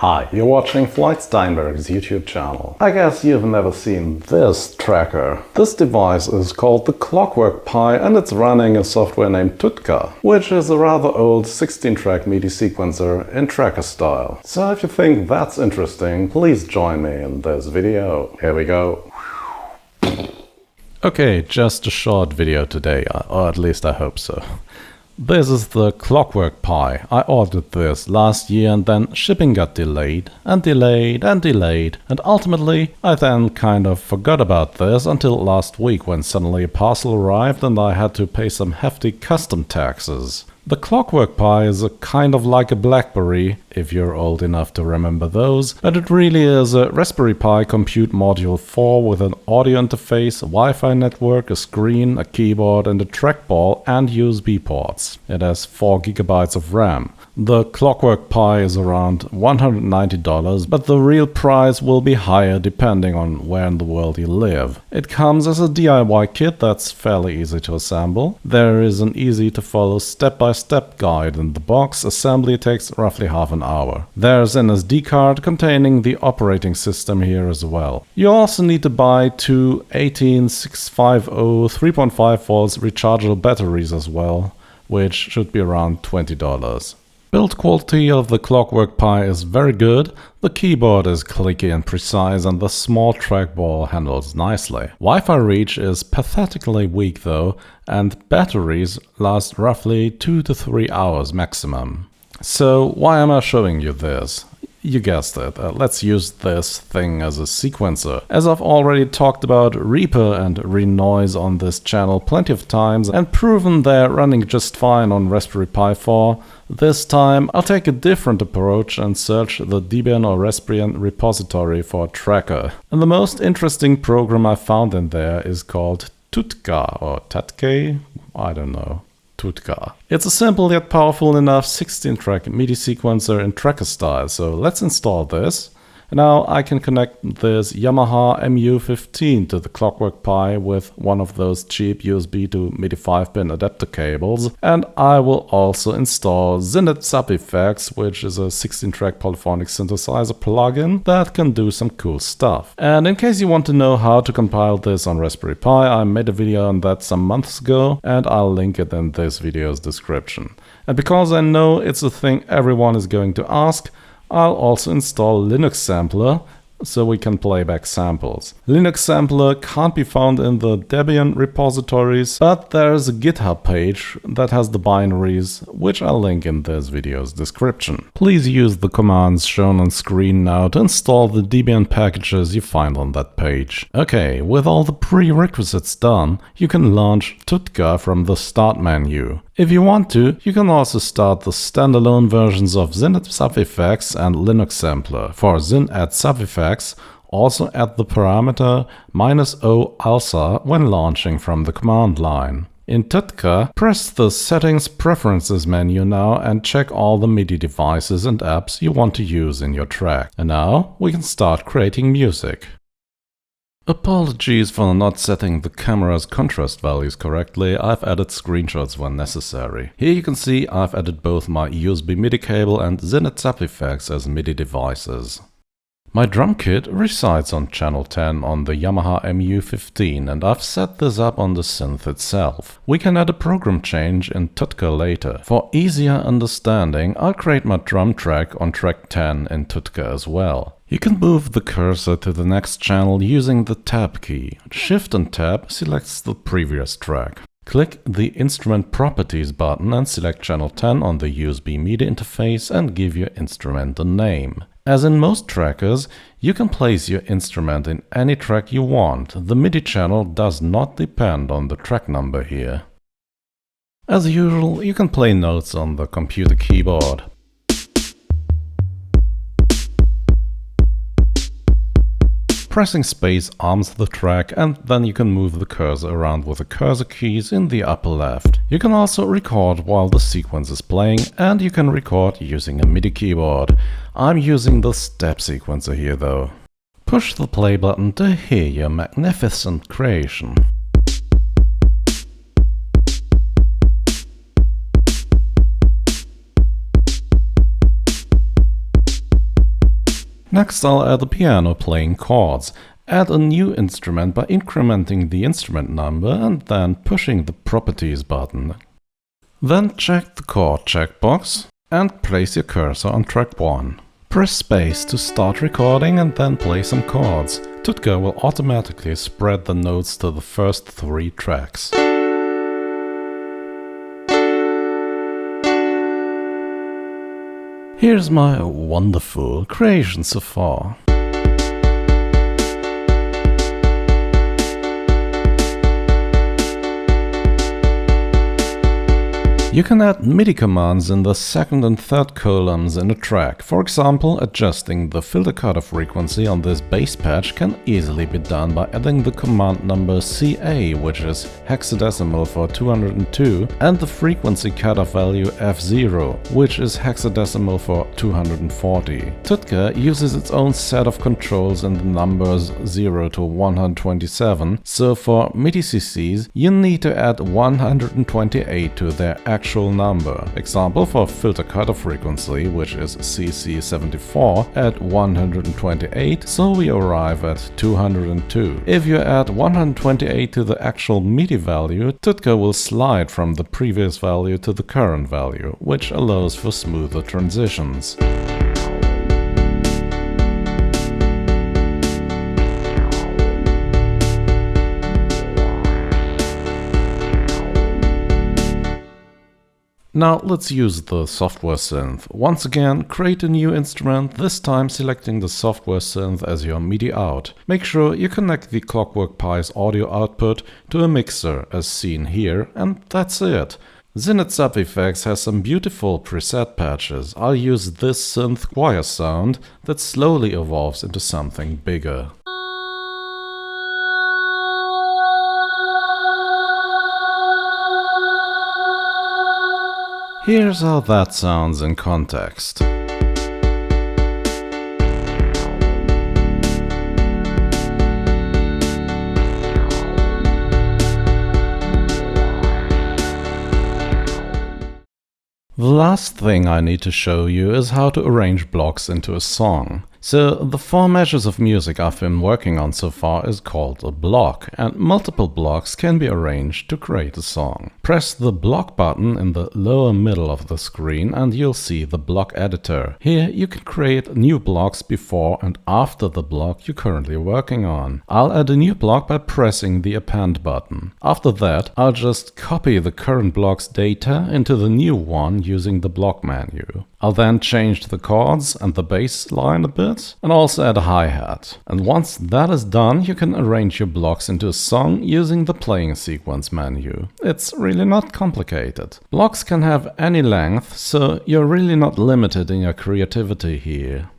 Hi, you're watching Floyd Steinberg's YouTube channel. I guess you've never seen this tracker. This device is called the Clockwork Pi and it's running a software named Tutka, which is a rather old 16-track MIDI sequencer in tracker style. So if you think that's interesting, please join me in this video. Here we go. Okay, just a short video today, or at least I hope so. This is the Clockwork Pi. I ordered this last year and then shipping got delayed and delayed and delayed, and ultimately I then kind of forgot about this until last week when suddenly a parcel arrived and I had to pay some hefty custom taxes. The Clockwork Pi is a kind of like a BlackBerry, if you're old enough to remember those, but it really is a Raspberry Pi Compute Module 4 with an audio interface, a Wi-Fi network, a screen, a keyboard and a trackball and USB ports. It has 4 GB of RAM. The Clockwork Pi is around $190, but the real price will be higher depending on where in the world you live. It comes as a DIY kit that's fairly easy to assemble. There is an easy to follow step-by-step guide in the box. Assembly takes roughly half an hour. There's an SD card containing the operating system here as well. You also need to buy two 18650 3.5 volts rechargeable batteries as well, which should be around $20. Build quality of the Clockwork Pi is very good, the keyboard is clicky and precise and the small trackball handles nicely. Wi-Fi reach is pathetically weak though, and batteries last roughly 2 to 3 hours maximum. So why am I showing you this? You guessed it, let's use this thing as a sequencer. As I've already talked about Reaper and Renoise on this channel plenty of times and proven they're running just fine on Raspberry Pi 4, this time I'll take a different approach and search the Debian or Raspbian repository for a tracker. And the most interesting program I found in there is called Tutka or Tutka, I don't know. Tutka. It's a simple yet powerful enough 16-track MIDI sequencer in tracker style, so let's install this. Now I can connect this Yamaha MU15 to the Clockwork Pi with one of those cheap USB to MIDI 5-pin adapter cables, and I will also install Synths Sub-Effects, which is a 16-track polyphonic synthesizer plugin that can do some cool stuff. And in case you want to know how to compile this on Raspberry Pi, I made a video on that some months ago and I'll link it in this video's description. And because I know it's a thing everyone is going to ask, I'll also install Linux Sampler so we can play back samples. Linux Sampler can't be found in the Debian repositories, but there's a GitHub page that has the binaries, which I'll link in this video's description. Please use the commands shown on screen now to install the Debian packages you find on that page. Okay, with all the prerequisites done, you can launch Tutka from the Start menu. If you want to, you can also start the standalone versions of Synths Sub-Effects and Linux Sampler. For Synths add Sub-Effects, also add the parameter -o alsa when launching from the command line. In Tutka, press the Settings Preferences menu now and check all the MIDI devices and apps you want to use in your track. And now we can start creating music. Apologies for not setting the camera's contrast values correctly, I've added screenshots when necessary. Here you can see I've added both my USB MIDI cable and Synths Sub-Effects as MIDI devices. My drum kit resides on channel 10 on the Yamaha MU15 and I've set this up on the synth itself. We can add a program change in Tutka later. For easier understanding, I'll create my drum track on track 10 in Tutka as well. You can move the cursor to the next channel using the Tab key. Shift and Tab selects the previous track. Click the Instrument Properties button and select channel 10 on the USB MIDI interface and give your instrument a name. As in most trackers, you can place your instrument in any track you want. The MIDI channel does not depend on the track number here. As usual, you can play notes on the computer keyboard. Pressing space arms the track and then you can move the cursor around with the cursor keys in the upper left. You can also record while the sequence is playing and you can record using a MIDI keyboard. I'm using the step sequencer here though. Push the play button to hear your magnificent creation. Next I'll add a piano playing chords. Add a new instrument by incrementing the instrument number and then pushing the Properties button. Then check the chord checkbox and place your cursor on track 1. Press space to start recording and then play some chords. Tutka will automatically spread the notes to the first 3 tracks. Here's my wonderful creation so far. You can add MIDI commands in the second and third columns in a track. For example, adjusting the filter cutoff frequency on this bass patch can easily be done by adding the command number CA, which is hexadecimal for 202, and the frequency cutoff value F0, which is hexadecimal for 240. Tutka uses its own set of controls in the numbers 0 to 127, so for MIDI CCs you need to add 128 to their actual number. Example for filter cutoff frequency, which is CC74, at 128, so we arrive at 202. If you add 128 to the actual MIDI value, Tutka will slide from the previous value to the current value, which allows for smoother transitions. Now let's use the software synth. Once again, create a new instrument, this time selecting the software synth as your MIDI out. Make sure you connect the Clockwork Pi's audio output to a mixer, as seen here, and that's it. Zenith Sub Effects has some beautiful preset patches. I'll use this synth choir sound that slowly evolves into something bigger. Here's how that sounds in context. The last thing I need to show you is how to arrange blocks into a song. So the 4 measures of music I've been working on so far is called a block, and multiple blocks can be arranged to create a song. Press the block button in the lower middle of the screen and you'll see the block editor. Here you can create new blocks before and after the block you're currently working on. I'll add a new block by pressing the append button. After that, I'll just copy the current block's data into the new one using the block menu. I'll then change the chords and the bass line a bit, and also add a hi-hat. And once that is done, you can arrange your blocks into a song using the playing sequence menu. It's really not complicated. Blocks can have any length, so you're really not limited in your creativity here.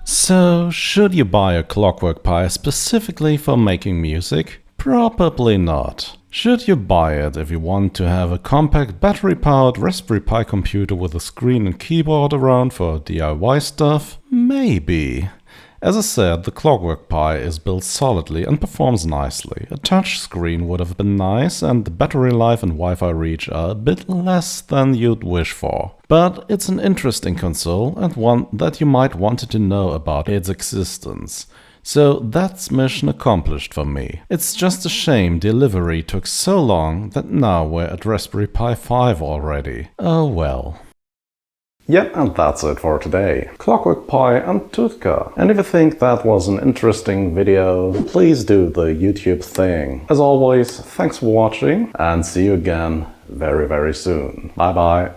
So, should you buy a Clockwork Pi specifically for making music? Probably not. Should you buy it if you want to have a compact battery-powered Raspberry Pi computer with a screen and keyboard around for DIY stuff? Maybe. As I said, the Clockwork Pi is built solidly and performs nicely. A touch screen would have been nice, and the battery life and Wi-Fi reach are a bit less than you'd wish for. But it's an interesting console and one that you might want to know about its existence. So that's mission accomplished for me. It's just a shame delivery took so long that now we're at Raspberry Pi 5 already. Oh well. Yep, and that's it for today. Clockwork Pi and Tutka. And if you think that was an interesting video, please do the YouTube thing. As always, thanks for watching and see you again very, very soon. Bye bye.